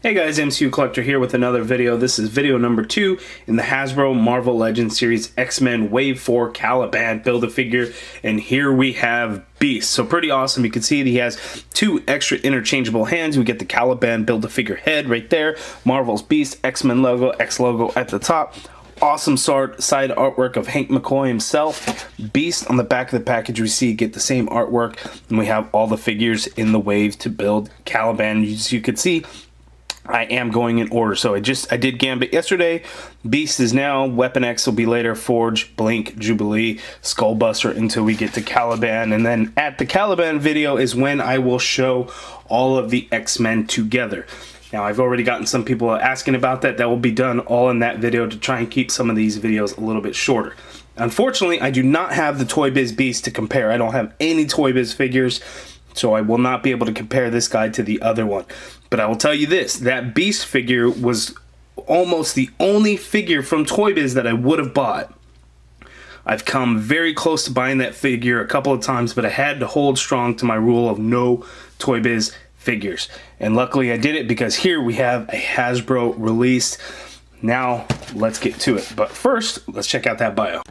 Hey guys, MCU Collector here with another video. This is video number 2 in the Hasbro Marvel Legends series X-Men Wave 4 Caliban Build-A-Figure, and here we have Beast. So pretty awesome. You can see that he has 2 extra interchangeable hands. We get the Caliban Build-A-Figure head right there, Marvel's Beast, X-Men logo, X logo at the top. Awesome side artwork of Hank McCoy himself. Beast on the back of the package, we see get the same artwork, and we have all the figures in the wave to build Caliban. As you can see, I am going in order. So I did Gambit yesterday. Beast is now. Weapon X will be later. Forge, Blink, Jubilee, Skullbuster until we get to Caliban. And then at the Caliban video is when I will show all of the X-Men together. Now I've already gotten some people asking about that. That will be done all in that video to try and keep some of these videos a little bit shorter. Unfortunately, I do not have the Toy Biz Beast to compare. I don't have any Toy Biz figures, so I will not be able to compare this guy to the other one. But I will tell you this, that Beast figure was almost the only figure from Toy Biz that I would have bought. I've come very close to buying that figure a couple of times, but I had to hold strong to my rule of no Toy Biz figures. And luckily I did it, because here we have a Hasbro release. Now let's get to it. But first, let's check out that bio.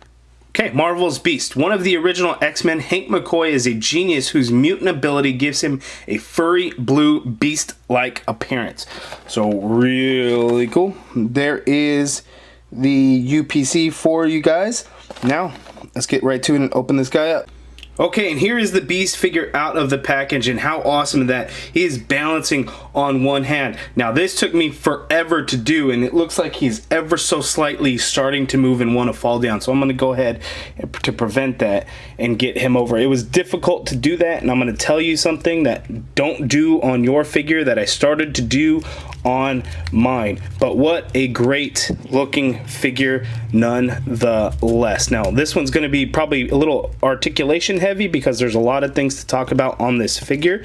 Okay, Marvel's Beast. One of the original X-Men, Hank McCoy is a genius whose mutant ability gives him a furry blue beast-like appearance. So really cool. There is the UPC for you guys. Now, let's get right to it and open this guy up. Okay, and here is the Beast figure out of the package, and how awesome that he is balancing on one hand. Now this took me forever to do, and it looks like he's ever so slightly starting to move and want to fall down. So I'm going to go ahead to prevent that and get him over. It was difficult to do that, and I'm going to tell you something that don't do on your figure that I started to do on mine. But what a great looking figure nonetheless. Now this one's going to be probably a little articulation heavy because there's a lot of things to talk about on this figure.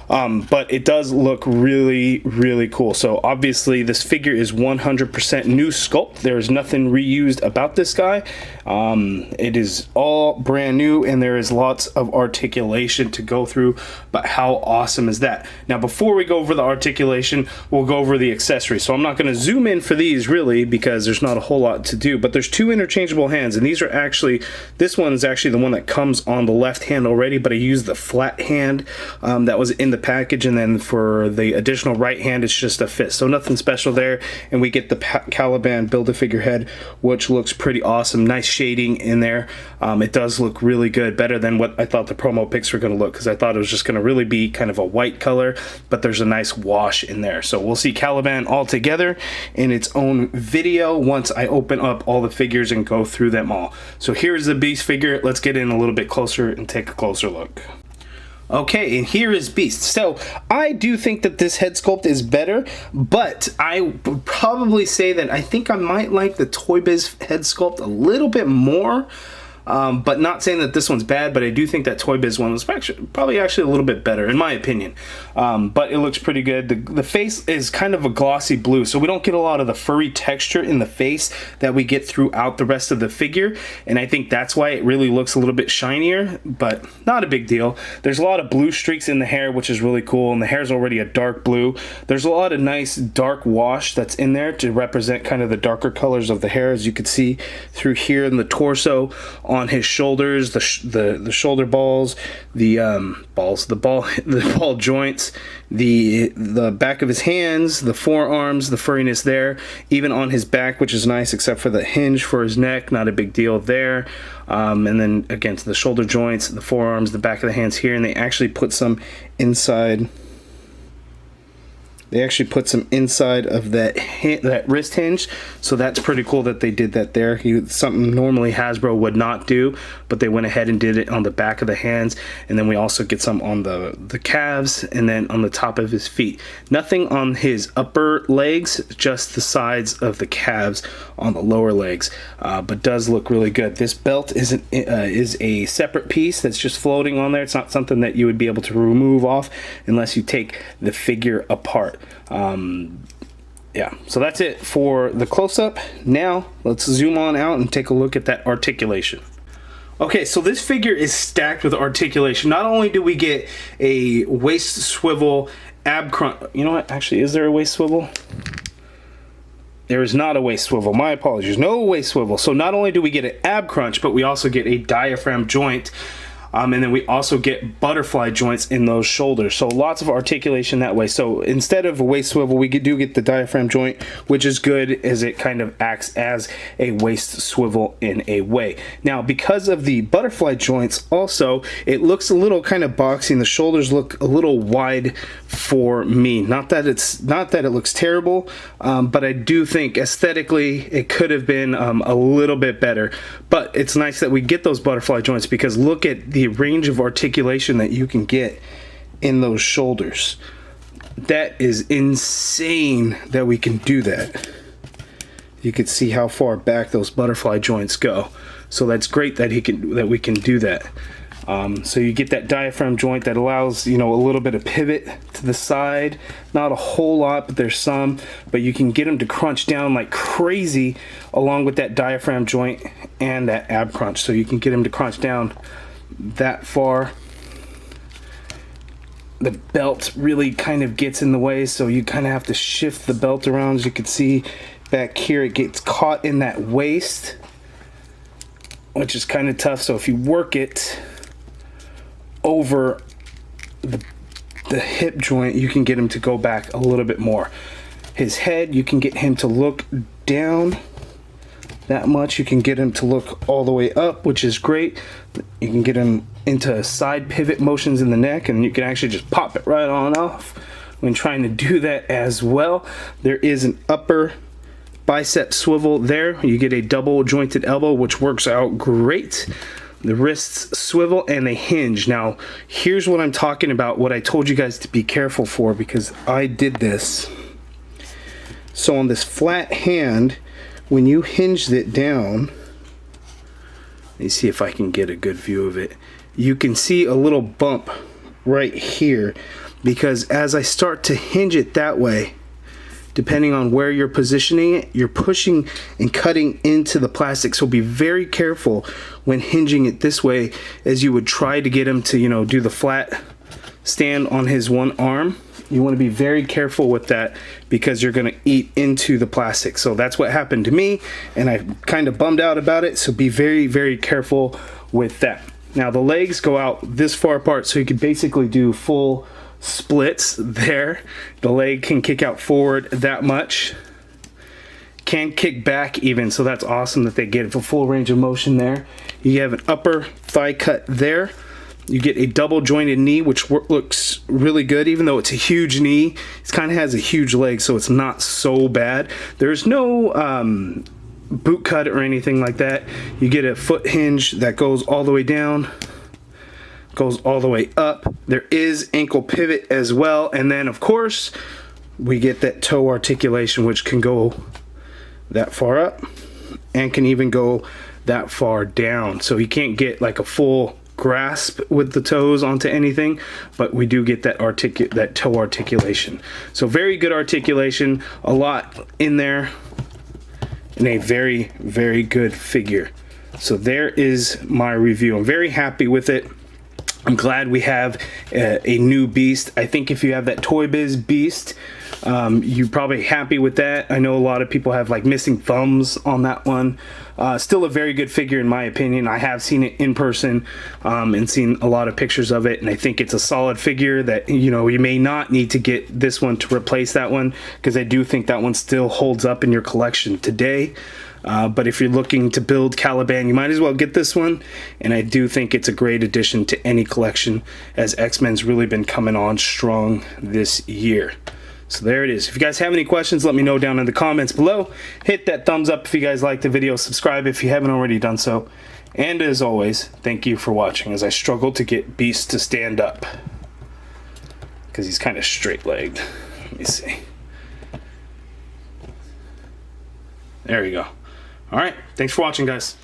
But it does look really, really cool. So obviously this figure is 100% new sculpt. There is nothing reused about this guy. It is all brand new, and there is lots of articulation to go through. But how awesome is that? Now before we go over the articulation, we'll go over the accessories. So I'm not going to zoom in for these really, because there's not a whole lot to do. But there's 2 interchangeable hands, and these are actually, this one is actually the one that comes on the left hand already, but I used the flat hand that was in the package, and then for the additional right hand it's just a fist, so nothing special there. And we get the Caliban Build-A-Figure head, which looks pretty awesome. Nice shading in there. It does look really good, better than what I thought the promo pics were going to look, because I thought it was just going to really be kind of a white color, but there's a nice wash in there. So we'll see Caliban all together in its own video once I open up all the figures and go through them all. So here's the Beast figure. Let's get in a little bit closer and take a closer look. Okay, and here is Beast. So I do think that this head sculpt is better, but I would probably say that I think I might like the Toy Biz head sculpt a little bit more. But not saying that this one's bad, but I do think that Toy Biz one was probably actually a little bit better, in my opinion. But it looks pretty good. The face is kind of a glossy blue, so we don't get a lot of the furry texture in the face that we get throughout the rest of the figure, and I think that's why it really looks a little bit shinier, but not a big deal. There's a lot of blue streaks in the hair, which is really cool, and the hair's already a dark blue. There's a lot of nice dark wash that's in there to represent kind of the darker colors of the hair, as you can see through here in the torso, on his shoulders, the shoulder balls, the ball joints, the back of his hands, the forearms, the furriness there, even on his back, which is nice, except for the hinge for his neck, not a big deal there. And then again to the shoulder joints, the forearms, the back of the hands here, and they actually put some inside. They actually put some inside of that wrist hinge, so that's pretty cool that they did that there. Something normally Hasbro would not do, but they went ahead and did it on the back of the hands. And then we also get some on the calves, and then on the top of his feet. Nothing on his upper legs, just the sides of the calves on the lower legs, but does look really good. This belt is a separate piece that's just floating on there. It's not something that you would be able to remove off unless you take the figure apart. Yeah, so that's it for the close-up. Now let's zoom on out and take a look at that articulation. Okay, so this figure is stacked with articulation. Not only do we get a waist swivel ab crunch. You know what? Actually, is there a waist swivel? There is not a waist swivel. My apologies. No waist swivel. So not only do we get an ab crunch, but we also get a diaphragm joint. And then we also get butterfly joints in those shoulders. So lots of articulation that way. So instead of a waist swivel, we do get the diaphragm joint, which is good as it kind of acts as a waist swivel in a way. Now, because of the butterfly joints also, it looks a little kind of boxy and the shoulders look a little wide for me. Not that it looks terrible, but I do think aesthetically it could have been a little bit better. But it's nice that we get those butterfly joints, because look at the range of articulation that you can get in those shoulders. That is insane that we can do that. You can see how far back those butterfly joints go. So that's great that we can do that. So you get that diaphragm joint that allows, you know, a little bit of pivot to the side. Not a whole lot, but there's some. But you can get them to crunch down like crazy along with that diaphragm joint and that ab crunch. So you can get them to crunch down that far. The belt really kind of gets in the way, so you kind of have to shift the belt around. As you can see back here, it gets caught in that waist, which is kind of tough. So if you work it over the hip joint, you can get him to go back a little bit more. His head, you can get him to look down that much. You can get him to look all the way up, which is great. You can get him into side pivot motions in the neck, and you can actually just pop it right on off when trying to do that as well. There is an upper bicep swivel there. You get a double jointed elbow, which works out great. The wrists swivel and they hinge. Now, here's what I'm talking about, what I told you guys to be careful for, because I did this. So on this flat hand, when you hinged it down, let me see if I can get a good view of it. You can see a little bump right here, because as I start to hinge it that way, depending on where you're positioning it, you're pushing and cutting into the plastic. So be very careful when hinging it this way, as you would try to get him to, you know, do the flat stand on his one arm. You want to be very careful with that, because you're going to eat into the plastic. So that's what happened to me, and I kind of bummed out about it. So be very, very careful with that. Now the legs go out this far apart, so you can basically do full splits there. The leg can kick out forward that much, can kick back even, so that's awesome that they get a full range of motion there. You have an upper thigh cut there. You get a double jointed knee, which looks really good, even though it's a huge knee. It kind of has a huge leg, so it's not so bad. There's no boot cut or anything like that. You get a foot hinge that goes all the way down, goes all the way up. There is ankle pivot as well, and then of course we get that toe articulation, which can go that far up and can even go that far down. So you can't get like a full grasp with the toes onto anything, but we do get that toe articulation. So very good articulation, a lot in there, and a very, very good figure. So there is my review. I'm very happy with it. I'm glad we have a new beast. I think if you have that Toy Biz beast, you're probably happy with that. I know a lot of people have like missing thumbs on that one. Still a very good figure in my opinion. I have seen it in person and seen a lot of pictures of it, and I think it's a solid figure that, you know, you may not need to get this one to replace that one, because I do think that one still holds up in your collection today. But if you're looking to build Caliban, you might as well get this one, and I do think it's a great addition to any collection, as X-Men's really been coming on strong this year. So there it is. If you guys have any questions, let me know down in the comments below. Hit that thumbs up if you guys liked the video. Subscribe if you haven't already done so. And as always, thank you for watching as I struggle to get Beast to stand up, because he's kind of straight-legged. Let me see. There you go. All right, thanks for watching, guys.